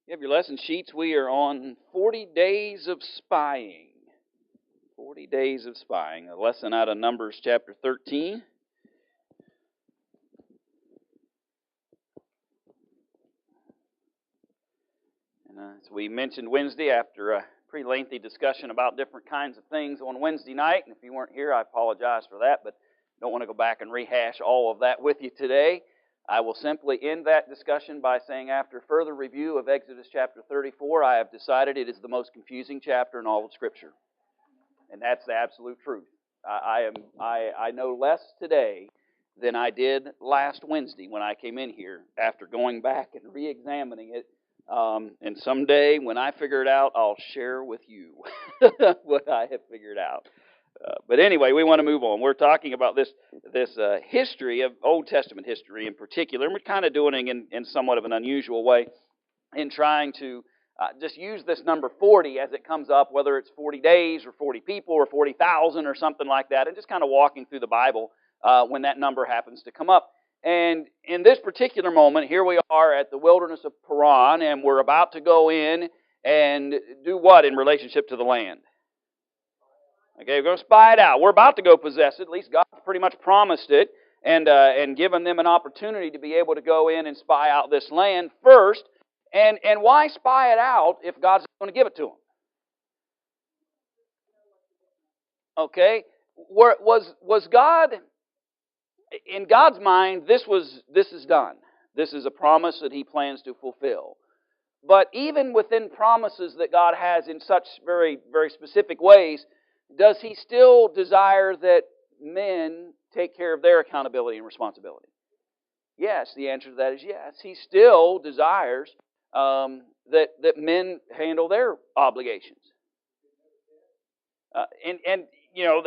You have your lesson sheets. We are on 40 days of spying. 40 days of spying. A lesson out of Numbers chapter 13. And as we mentioned Wednesday, after a pretty lengthy discussion about different kinds of things on Wednesday night, and if you weren't here, I apologize for that, but don't want to go back and rehash all of that with you today. I will simply end that discussion by saying, after further review of Exodus chapter 34, I have decided it is the most confusing chapter in all of Scripture. And that's the absolute truth. I know less today than I did last Wednesday when I came in here after going back and re-examining it. And someday when I figure it out, I'll share with you what I have figured out. But anyway, we want to move on. We're talking about this history of Old Testament history in particular, and we're kind of doing it in somewhat of an unusual way in trying to just use this number 40 as it comes up, whether it's 40 days or 40 people or 40,000 or something like that, and just kind of walking through the Bible when that number happens to come up. And in this particular moment, here we are at the wilderness of Paran, and we're about to go in and do what in relationship to the land? Okay, we're going to spy it out. We're about to go possess it. At least God pretty much promised it and given them an opportunity to be able to go in and spy out this land first. And why spy it out if God's going to give it to them? Okay, was God, in God's mind, this is done. This is a promise that He plans to fulfill. But even within promises that God has in such very, very specific ways, does He still desire that men take care of their accountability and responsibility? Yes, the answer to that is yes. He still desires that men handle their obligations. And you know,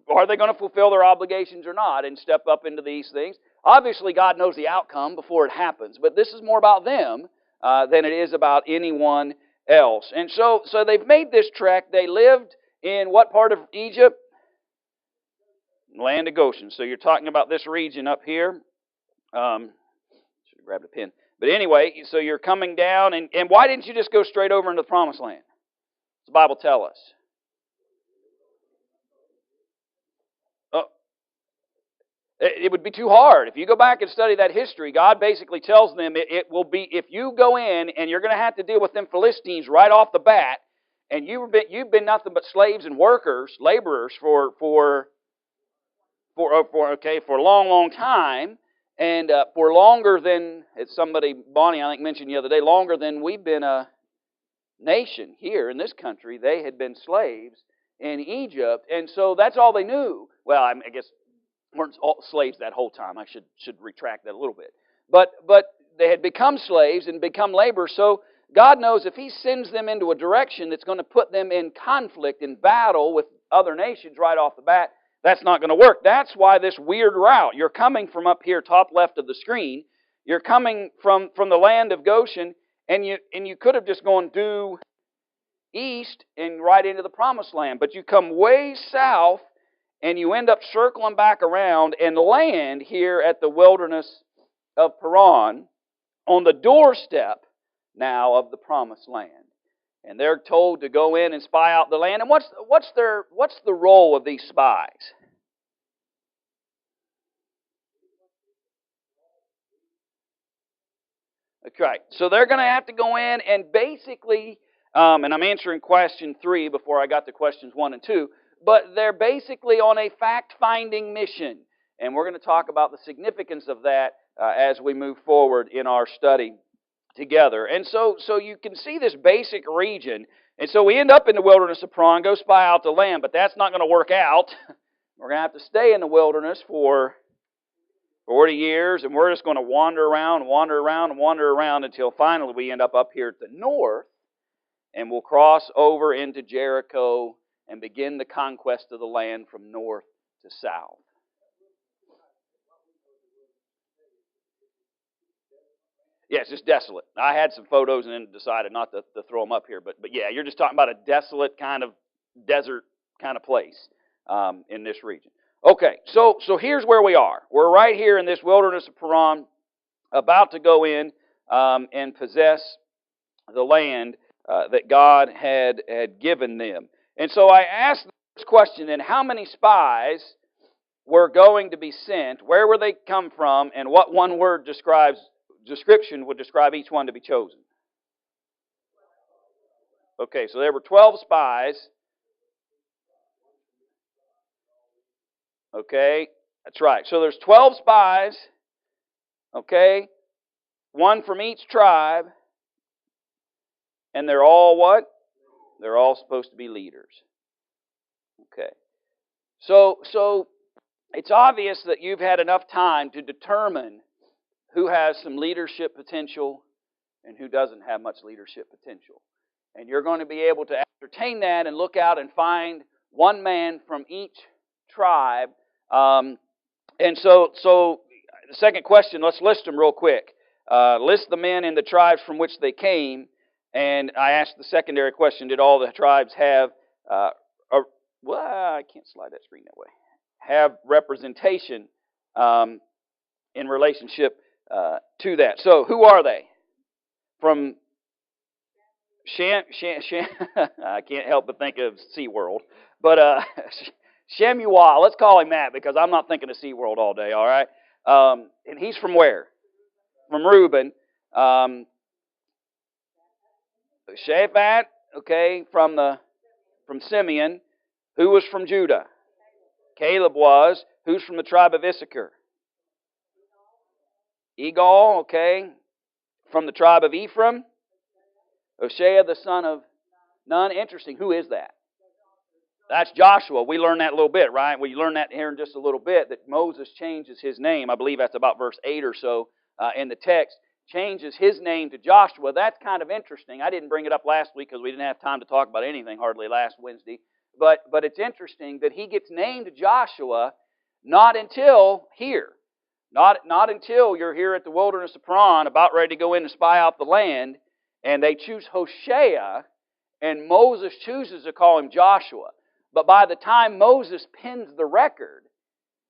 are they going to fulfill their obligations or not and step up into these things? Obviously, God knows the outcome before it happens, but this is more about them than it is about anyone else. And so they've made this trek. They lived in what part of Egypt? Land of Goshen. So you're talking about this region up here. Should have grabbed a pen. But anyway, so you're coming down, and why didn't you just go straight over into the Promised Land? What's the Bible tell us? It would be too hard. If you go back and study that history, God basically tells them it will be, if you go in and you're going to have to deal with them Philistines right off the bat, and you've been nothing but slaves and workers, laborers for a long, long time, and for longer than, it's somebody, Bonnie, I think mentioned the other day, longer than we've been a nation here in this country. They had been slaves in Egypt, and so that's all they knew. Well, I guess weren't all slaves that whole time. I should retract that a little bit. But they had become slaves and become laborers, so God knows if He sends them into a direction that's going to put them in conflict, in battle with other nations right off the bat, that's not going to work. That's why this weird route. You're coming from up here, top left of the screen. You're coming from the land of Goshen, and you could have just gone due east and right into the Promised Land. But you come way south, and you end up circling back around and land here at the wilderness of Paran on the doorstep now of the Promised Land. And they're told to go in and spy out the land. And what's the role of these spies? Okay, so they're going to have to go in and basically, and I'm answering question 3 before I got to questions 1 and 2, but they're basically on a fact-finding mission. And we're going to talk about the significance of that as we move forward in our study together. And so you can see this basic region. And so we end up in the wilderness of Paran, go spy out the land, but that's not going to work out. We're going to have to stay in the wilderness for 40 years, and we're just going to wander around until finally we end up here at the north, and we'll cross over into Jericho and begin the conquest of the land from north to south. Yeah, it's just desolate. I had some photos and then decided not to throw them up here, but yeah, you're just talking about a desolate kind of desert kind of place in this region. Okay, so here's where we are. We're right here in this wilderness of Paran, about to go in and possess the land that God had given them. And so I asked this question, then, how many spies were going to be sent? Where were they come from? And what one word description would describe each one to be chosen? Okay, so there were 12 spies. Okay, that's right. So there's 12 spies. Okay, one from each tribe. And they're all what? They're all supposed to be leaders. Okay. So it's obvious that you've had enough time to determine who has some leadership potential and who doesn't have much leadership potential. And you're going to be able to ascertain that and look out and find one man from each tribe. And so the second question, let's list them real quick. List the men in the tribes from which they came. And I asked the secondary question, did all the tribes have, I can't slide that screen that way, have representation in relationship to that. So who are they? From I can't help but think of SeaWorld. But Shemuel, let's call him that because I'm not thinking of SeaWorld all day, all right? And he's from where? From Reuben. Shaphat, okay, from Simeon. Who was from Judah? Caleb was. Who's from the tribe of Issachar? Egal, okay. From the tribe of Ephraim? Hoshea, the son of Nun. Interesting. Who is that? That's Joshua. We learned that a little bit, right? We learned that here in just a little bit, that Moses changes his name. I believe that's about verse 8 or so in the text. Changes his name to Joshua. That's kind of interesting. I didn't bring it up last week because we didn't have time to talk about anything hardly last Wednesday. But it's interesting that he gets named Joshua not until here. Not until you're here at the wilderness of Paran, about ready to go in and spy out the land, and they choose Hoshea, and Moses chooses to call him Joshua. But by the time Moses pens the record,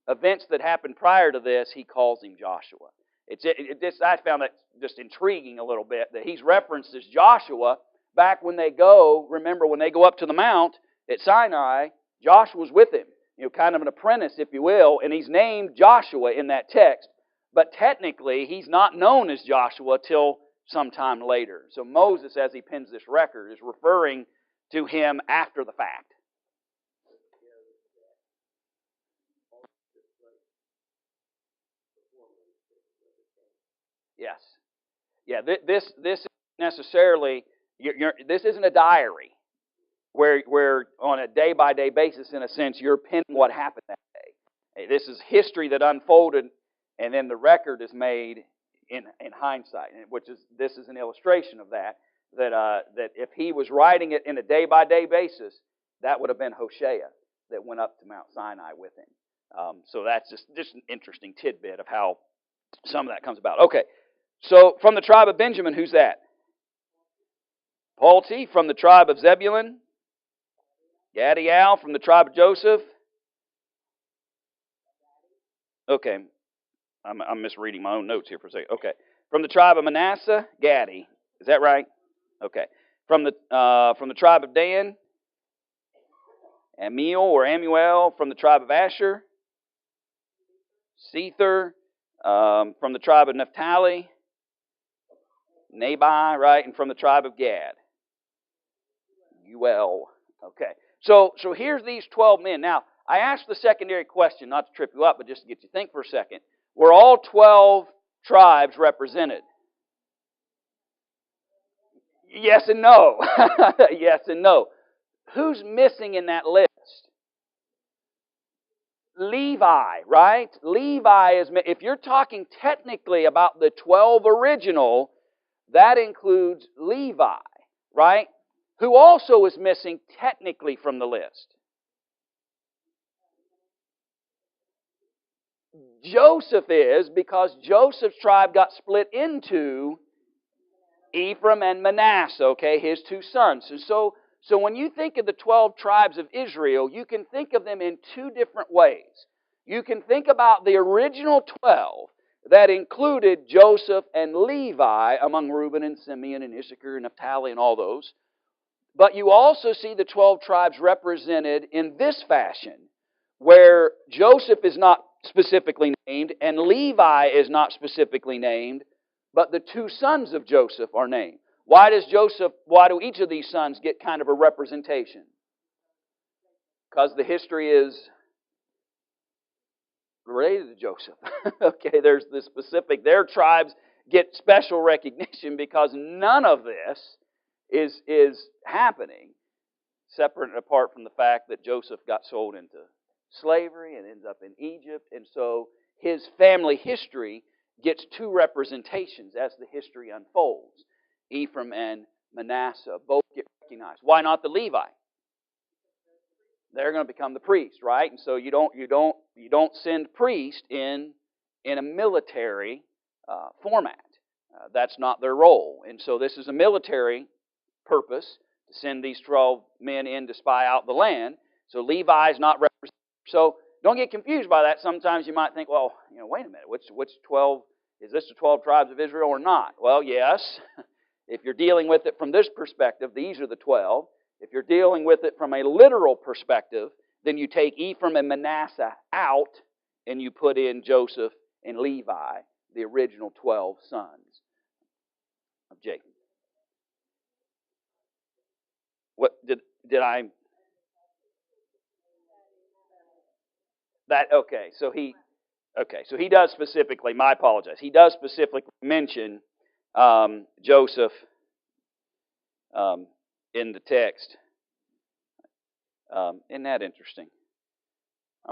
events that happened prior to this, he calls him Joshua. I found that just intriguing a little bit, that he's referenced as Joshua back when they go, remember when they go up to the mount at Sinai, Joshua's with him, kind of an apprentice, if you will, and he's named Joshua in that text. But technically, he's not known as Joshua till sometime later. So Moses, as he pens this record, is referring to him after the fact. Yes. Yeah, this isn't necessarily, this isn't a diary where on a day-by-day basis, in a sense, you're penning what happened that day. This is history that unfolded, and then the record is made in hindsight, this is an illustration of that if he was writing it in a day-by-day basis, that would have been Hoshea that went up to Mount Sinai with him. So that's just an interesting tidbit of how some of that comes about. Okay, so from the tribe of Benjamin, who's that? Palti. From the tribe of Zebulun? Gadiel. From the tribe of Joseph? Okay, I'm misreading my own notes here for a second. Okay, from the tribe of Manasseh? Gadi. Is that right? Okay. From the tribe of Dan? Ammiel. From the tribe of Asher? Sether. From the tribe of Naphtali? Nabai, right? And from the tribe of Gad? Uel. Okay. So here's these 12 men. Now, I asked the secondary question, not to trip you up, but just to get you to think for a second. Were all 12 tribes represented? Yes and no. Yes and no. Who's missing in that list? Levi, right? Levi is, if you're talking technically about the 12 original, that includes Levi, right? Who also is missing technically from the list? Joseph is, because Joseph's tribe got split into Ephraim and Manasseh, okay, his two sons. And so when you think of the 12 tribes of Israel, you can think of them in two different ways. You can think about the original 12 that included Joseph and Levi among Reuben and Simeon and Issachar and Naphtali and all those. But you also see the 12 tribes represented in this fashion, where Joseph is not specifically named and Levi is not specifically named, but the two sons of Joseph are named. Why do each of these sons get kind of a representation? Because the history is related to Joseph. Okay, there's the specific, their tribes get special recognition because none of this is happening separate and apart from the fact that Joseph got sold into slavery and ends up in Egypt. And so his family history gets two representations as the history unfolds. Ephraim and Manasseh both get recognized. Why not the Levi? They're going to become the priest, right? And so you don't send priest in a military format. That's not their role. And so this is a military purpose to send these 12 men in to spy out the land. So Levi is not represented. So don't get confused by that. Sometimes you might think, well, wait a minute, which 12, is this the 12 tribes of Israel or not? Well, yes. If you're dealing with it from this perspective, these are the 12. If you're dealing with it from a literal perspective, then you take Ephraim and Manasseh out and you put in Joseph and Levi, the original 12 sons of Jacob. What did I? So he does specifically. My apologies. He does specifically mention Joseph in the text. Isn't that interesting?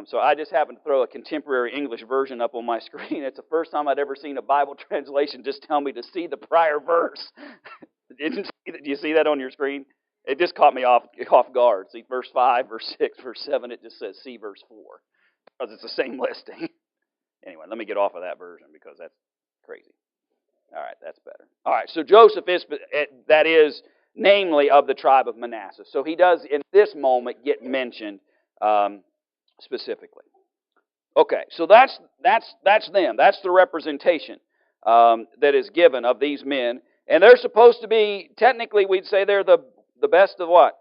So I just happened to throw a contemporary English version up on my screen. It's the first time I'd ever seen a Bible translation just tell me to see the prior verse. Do you see that on your screen? It just caught me off guard. See, verse 5, verse 6, verse 7, it just says see verse 4. Because it's the same listing. Anyway, let me get off of that version because that's crazy. All right, that's better. All right, so Joseph is namely of the tribe of Manasseh. So he does, in this moment, get mentioned specifically. Okay, so that's them. That's the representation that is given of these men. And they're supposed to be, technically we'd say they're the best of what?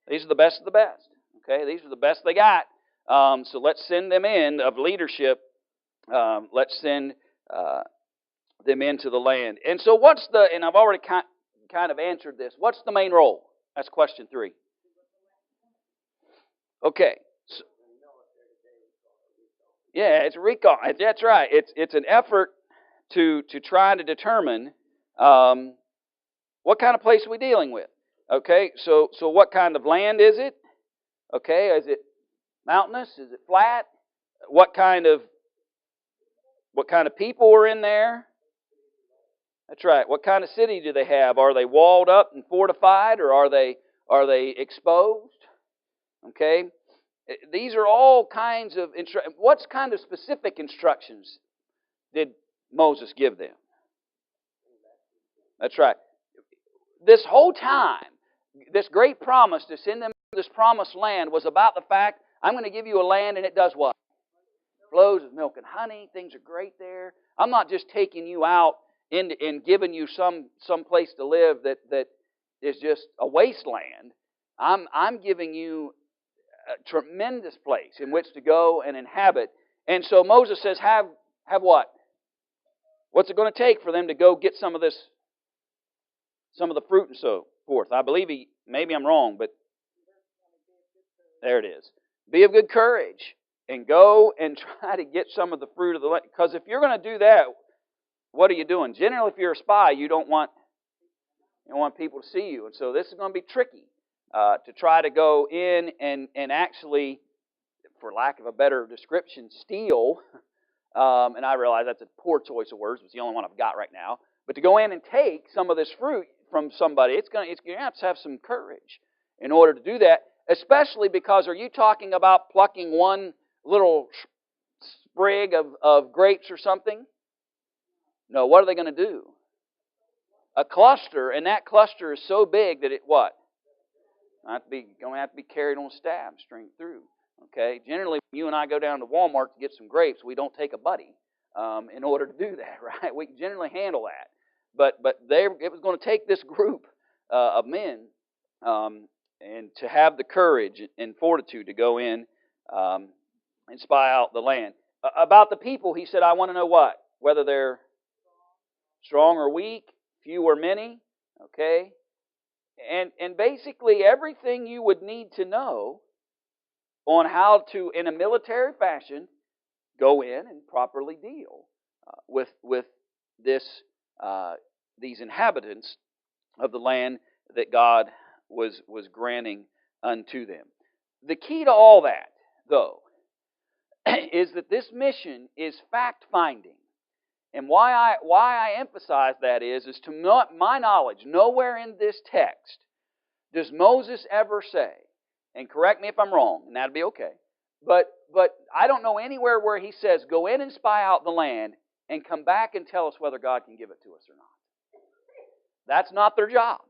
These are the best of the best. Okay, these are the best they got. So let's send them in of leadership. Let's send them into the land. And so and I've already kind of answered this. What's the main role? That's question 3. Okay. So, yeah, it's recon. That's right. It's an effort to try to determine what kind of place are we dealing with. Okay, so what kind of land is it? Okay, is it mountainous? Is it flat? What kind of people are in there? That's right. What kind of city do they have? Are they walled up and fortified, or are they exposed? Okay, these are all kinds of what kind of specific instructions did Moses give them? That's right. This whole time, this great promise to send them to this promised land was about the fact, I'm going to give you a land and it does what? Flows with milk and honey. Things are great there. I'm not just taking you out and giving you some place to live that is just a wasteland. I'm giving you a tremendous place in which to go and inhabit. And so Moses says, have what? What's it going to take for them to go get some of the fruit and so forth? I believe maybe I'm wrong, but there it is. Be of good courage and go and try to get some of the fruit of the land. Because if you're going to do that, what are you doing? Generally, if you're a spy, you don't want people to see you. And so this is going to be tricky to try to go in and actually, for lack of a better description, steal. And I realize that's a poor choice of words. It's the only one I've got right now. But to go in and take some of this fruit from somebody, you're going to have some courage in order to do that. Especially because, are you talking about plucking one little sprig of grapes or something? No, what are they going to do? A cluster, and that cluster is so big that it what? Going to have to be carried on a staff, string through. Okay. Generally, when you and I go down to Walmart to get some grapes, we don't take a buddy. in order to do that, right? We can generally handle that. But it was going to take this group of men and to have the courage and fortitude to go in and spy out the land. About the people, he said, I want to know what? Whether they're strong or weak, few or many, okay? And basically everything you would need to know on how to, in a military fashion, go in and properly deal with this these inhabitants of the land that God was granting unto them. The key to all that, though, is that this mission is fact-finding. And why I emphasize that is to my knowledge, nowhere in this text does Moses ever say, and correct me if I'm wrong, and that'd be okay, but I don't know anywhere where he says, go in and spy out the land and come back and tell us whether God can give it to us or not. That's not their job.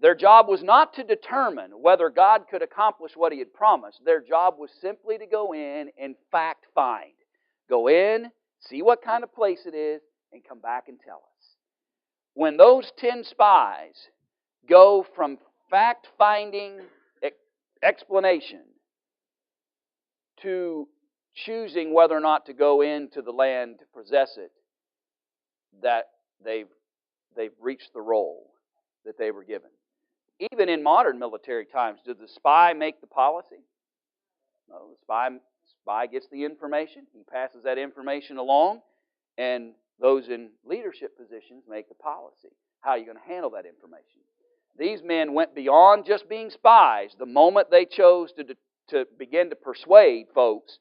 Their job was not to determine whether God could accomplish what He had promised. Their job was simply to go in and fact find. Go in, see what kind of place it is, and come back and tell us. When those 10 spies go from fact-finding explanation to choosing whether or not to go into the land to possess it, that they've reached the role that they were given. Even in modern military times, does the spy make the policy? No, the spy gets the information. He passes that information along, and those in leadership positions make the policy. How are you going to handle that information? These men went beyond just being spies the moment they chose to begin to persuade folks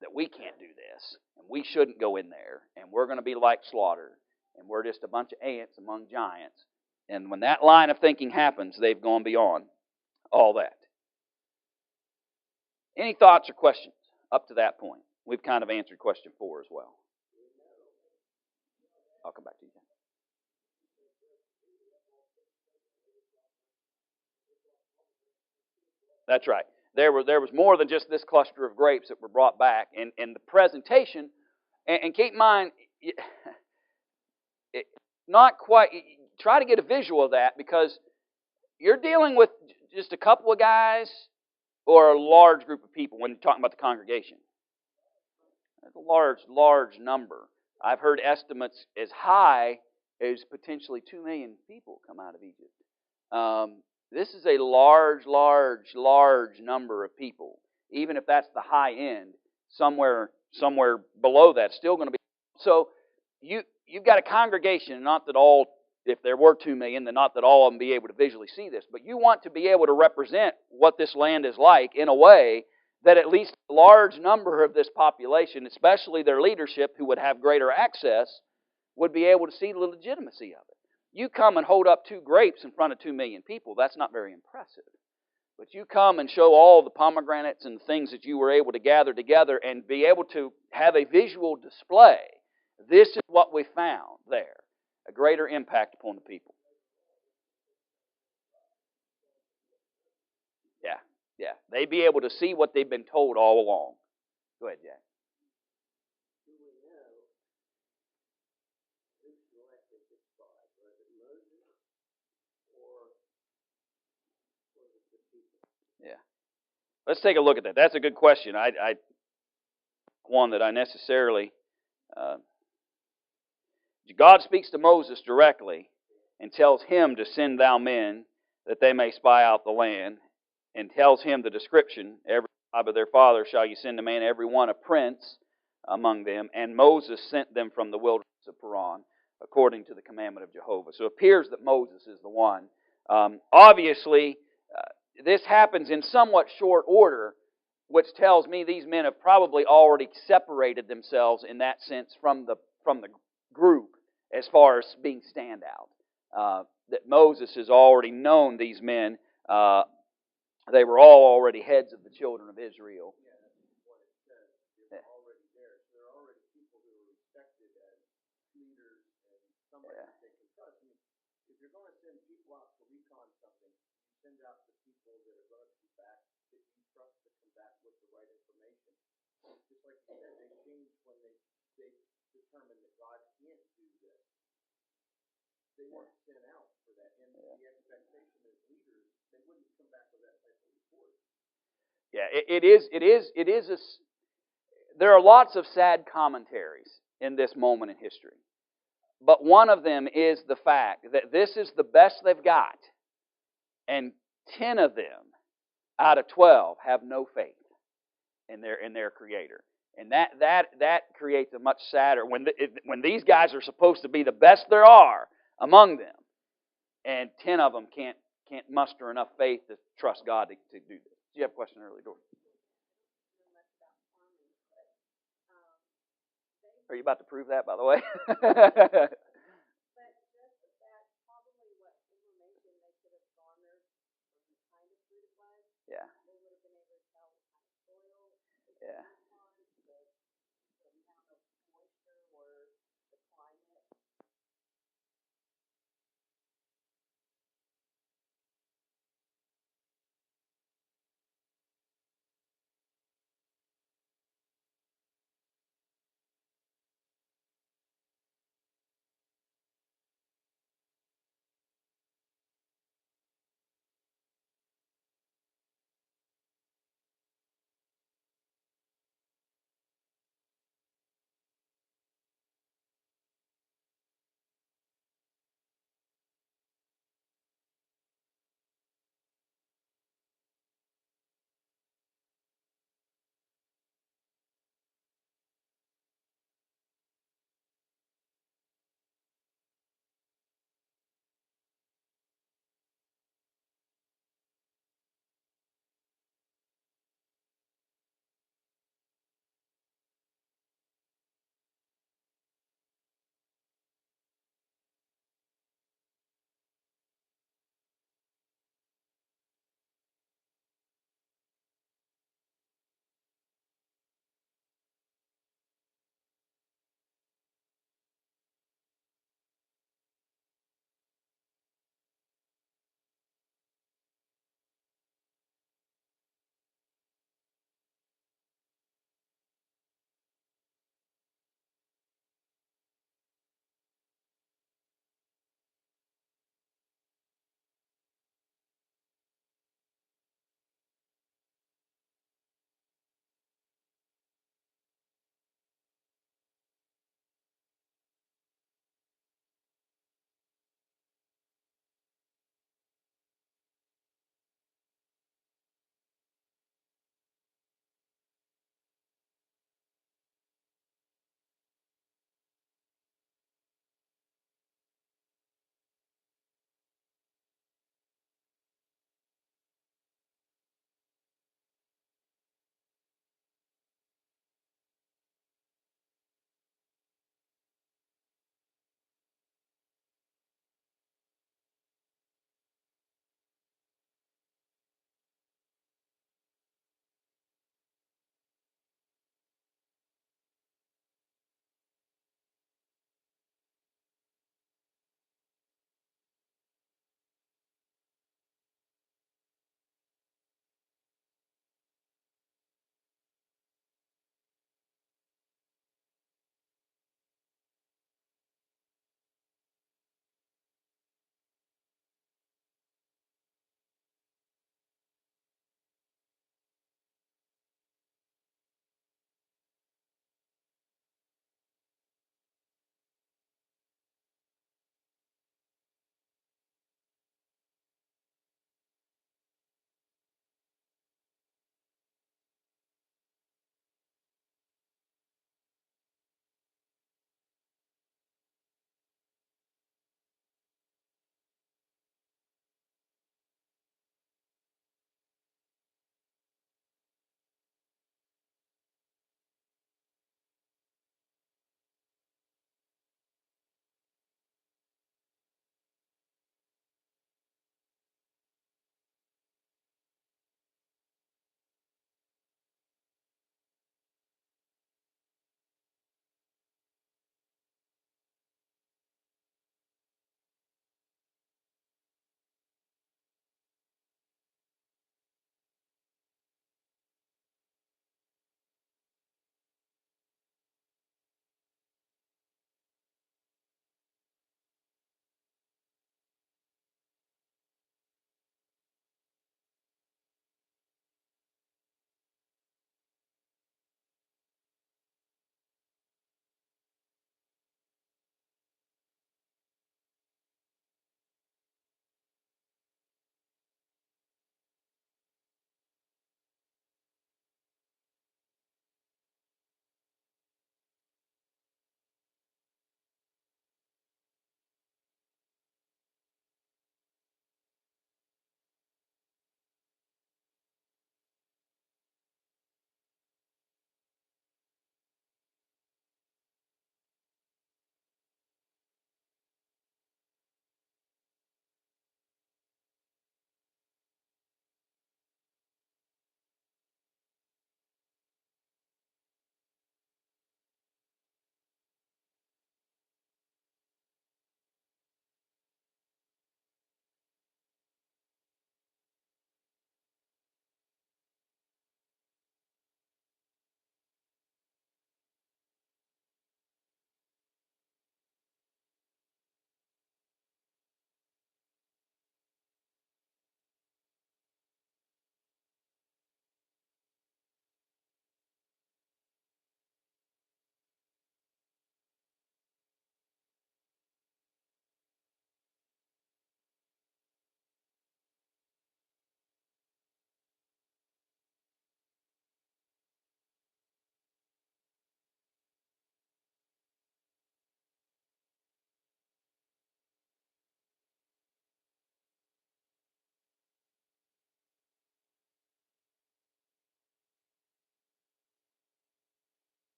that we can't do this, and we shouldn't go in there, and we're going to be like slaughter, and we're just a bunch of ants among giants. And when that line of thinking happens, they've gone beyond all that. Any thoughts or questions up to that point? We've kind of answered question 4 as well. I'll come back to you. That's right. There was more than just this cluster of grapes that were brought back. And the presentation, and keep in mind, not quite, try to get a visual of that, because you're dealing with just a couple of guys or a large group of people when you're talking about the congregation. That's a large number. I've heard estimates as high as potentially 2 million people come out of Egypt. This is a large number of people. Even if that's the high end, somewhere below that's still going to be. So you've got a congregation, not that all, if there were 2 million, then not that all of them be able to visually see this, but you want to be able to represent what this land is like in a way that at least a large number of this population, especially their leadership who would have greater access, would be able to see the legitimacy of it. You come and hold up 2 grapes in front of 2 million people, that's not very impressive. But you come and show all the pomegranates and things that you were able to gather together and be able to have a visual display. This is what we found there. A greater impact upon the people. Yeah. They'd be able to see what they've been told all along. Go ahead, Jack. Yeah. Let's take a look at that. That's a good question. One that I necessarily... God speaks to Moses directly and tells him to send thou men that they may spy out the land, and tells him the description, every tribe of their father shall you send a man, every one a prince among them, and Moses sent them from the wilderness of Paran, according to the commandment of Jehovah. So it appears that Moses is the one. Obviously, this happens in somewhat short order, which tells me these men have probably already separated themselves in that sense from the group as far as being standout. That Moses has already known these men. They were all already heads of the children of Israel. determined that God can't do this. They weren't sent out for that. And the expectation as leaders, they wouldn't come back with that type of report. Yeah, it is there are lots of sad commentaries in this moment in history. But one of them is the fact that this is the best they've got. And 10 of them out of 12 have no faith in their Creator. And that creates a much sadder, when these guys are supposed to be the best there are among them, and 10 of them can't muster enough faith to trust God to do this. Do you have a question earlier, Dory? Are you about to prove that, by the way? Yeah. Yeah.